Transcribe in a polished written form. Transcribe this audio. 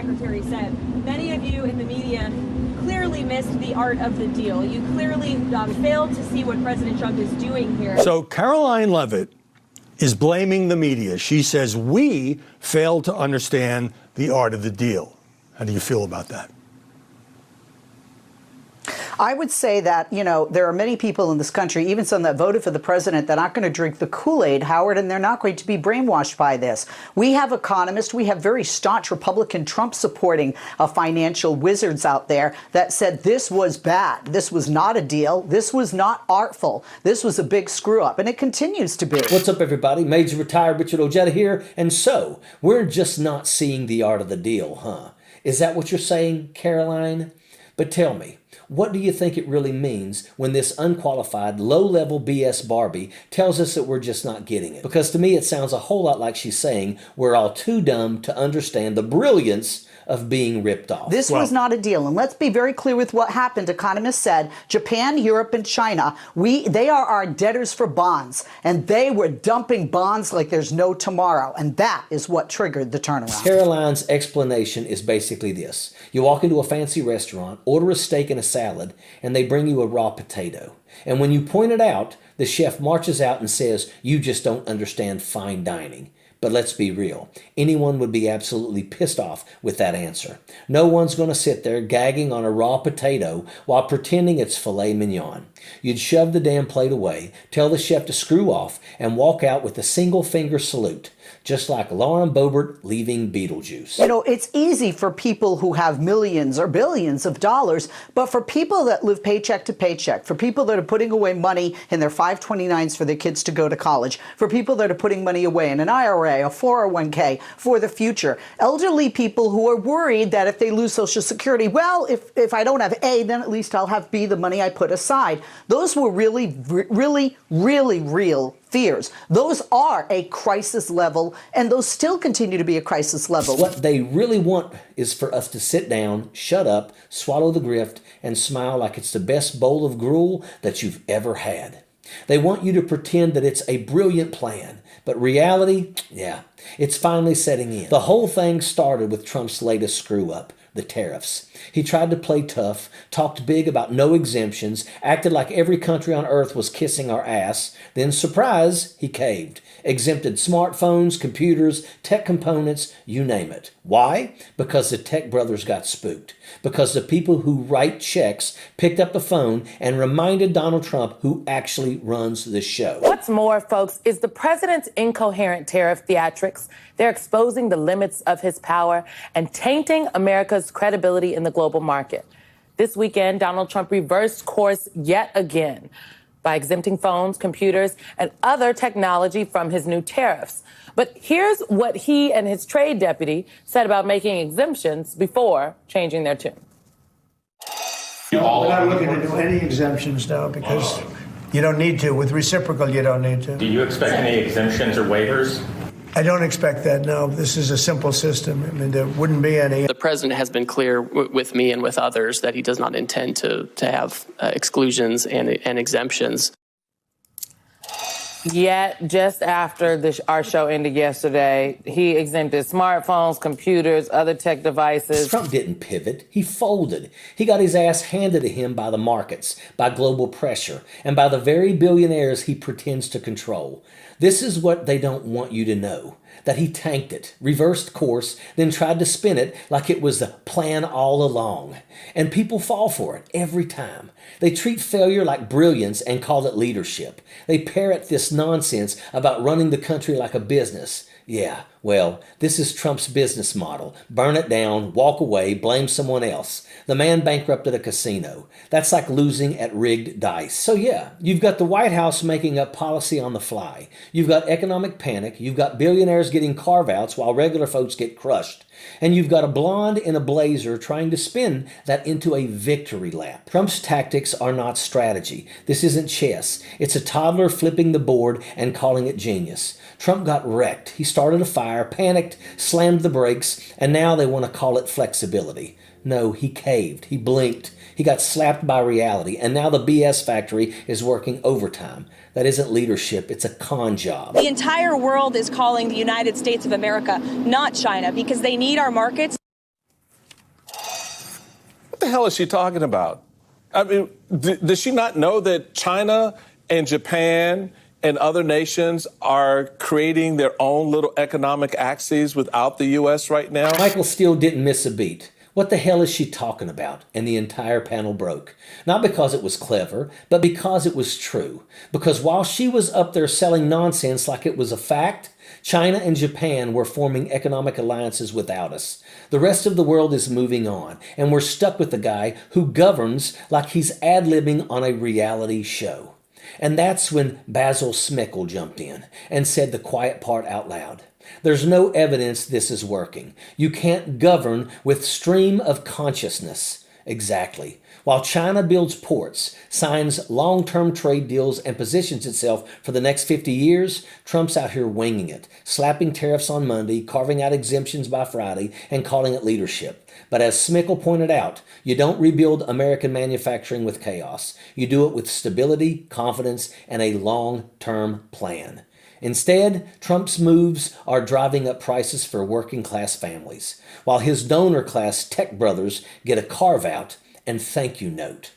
Secretary said, many of you in the media clearly missed the art of the deal. You clearly failed to see what President Trump is doing here. So Karoline Leavitt is blaming the media. She says we failed to understand the art of the deal. How do you feel about that? I would say that, there are many people in this country, even some that voted for the president, that aren't going to drink the Kool-Aid, Howard, and they're not going to be brainwashed by this. We have economists, we have very staunch Republican Trump-supporting financial wizards out there that said this was bad. This was not a deal. This was not artful. This was a big screw-up, and it continues to be. What's up, everybody? Major retired Richard Ojeda here. And so, we're just not seeing the art of the deal, huh? Is that what you're saying, Karoline? But tell me, what do you think it really means when this unqualified, low-level BS Barbie tells us that we're just not getting it? Because to me, it sounds a whole lot like she's saying we're all too dumb to understand the brilliance of being ripped off. This was not a deal. And let's be very clear with what happened. Economists said Japan, Europe, and China, they are our debtors for bonds. And they were dumping bonds like there's no tomorrow. And that is what triggered the turnaround. Karoline's explanation is basically this. You walk into a fancy restaurant, order a steak and a salad, and they bring you a raw potato. And when you point it out, the chef marches out and says, "You just don't understand fine dining." But let's be real. Anyone would be absolutely pissed off with that answer. No one's going to sit there gagging on a raw potato while pretending it's filet mignon. You'd shove the damn plate away, tell the chef to screw off, and walk out with a single finger salute, just like Lauren Boebert leaving Beetlejuice. It's easy for people who have millions or billions of dollars, but for people that live paycheck to paycheck, for people that are putting away money in their 529s for their kids to go to college, for people that are putting money away in an IRA, a 401k for the future, elderly people who are worried that if they lose Social Security, well, if I don't have A, then at least I'll have B, the money I put aside. Those were really, really, really real fears. Those are a crisis level, and those still continue to be a crisis level. What they really want is for us to sit down, shut up, swallow the grift, and smile like it's the best bowl of gruel that you've ever had. They want you to pretend that it's a brilliant plan, but reality, yeah, it's finally setting in. The whole thing started with Trump's latest screw-up, the tariffs. He tried to play tough, talked big about no exemptions, acted like every country on earth was kissing our ass. Then, surprise, he caved. Exempted smartphones, computers, tech components, you name it. Why? Because the tech brothers got spooked. Because the people who write checks picked up the phone and reminded Donald Trump who actually runs the show. What's more, folks, is the president's incoherent tariff theatrics. They're exposing the limits of his power and tainting America's credibility in the global market. This weekend, Donald Trump reversed course yet again by exempting phones, computers, and other technology from his new tariffs. But here's what he and his trade deputy said about making exemptions before changing their tune. We're not looking to do any exemptions now because you don't need to. With reciprocal, you don't need to. Do you expect any exemptions or waivers? I don't expect that, no. This is a simple system. I mean, there wouldn't be any. The president has been clear with me and with others that he does not intend to have exclusions and exemptions. Yet, just after our show ended yesterday, he exempted smartphones, computers, other tech devices. Trump didn't pivot. He folded. He got his ass handed to him by the markets, by global pressure, and by the very billionaires he pretends to control. This is what they don't want you to know, that he tanked it, reversed course, then tried to spin it like it was the plan all along. And people fall for it every time. They treat failure like brilliance and call it leadership. They parrot this nonsense about running the country like a business. Yeah, well, this is Trump's business model. Burn it down, walk away, blame someone else. The man bankrupted a casino. That's like losing at rigged dice. So yeah, you've got the White House making up policy on the fly. You've got economic panic. You've got billionaires getting carve-outs while regular folks get crushed. And you've got a blonde in a blazer trying to spin that into a victory lap. Trump's tactics are not strategy. This isn't chess. It's a toddler flipping the board and calling it genius. Trump got wrecked. He started a fire, panicked, slammed the brakes, and now they want to call it flexibility. No, he caved. He blinked. He got slapped by reality, and now the BS factory is working overtime. That isn't leadership. It's a con job. The entire world is calling the United States of America, not China, because they need our markets. the hell is she talking about? I mean, does she not know that China and Japan and other nations are creating their own little economic axes without the U.S. right now? Michael Steele didn't miss a beat. What the hell is she talking about? And the entire panel broke. Not because it was clever, but because it was true. Because while she was up there selling nonsense like it was a fact, China and Japan were forming economic alliances without us. The rest of the world is moving on, and we're stuck with the guy who governs like he's ad-libbing on a reality show. And that's when Basil Smickel jumped in and said the quiet part out loud. There's no evidence this is working. You can't govern with stream of consciousness. Exactly. While China builds ports, signs long-term trade deals, and positions itself for the next 50 years, Trump's out here winging it, slapping tariffs on Monday, carving out exemptions by Friday, and calling it leadership. But as Smickel pointed out, you don't rebuild American manufacturing with chaos. You do it with stability, confidence, and a long-term plan. Instead, Trump's moves are driving up prices for working-class families, while his donor-class tech brothers get a carve-out and thank you note.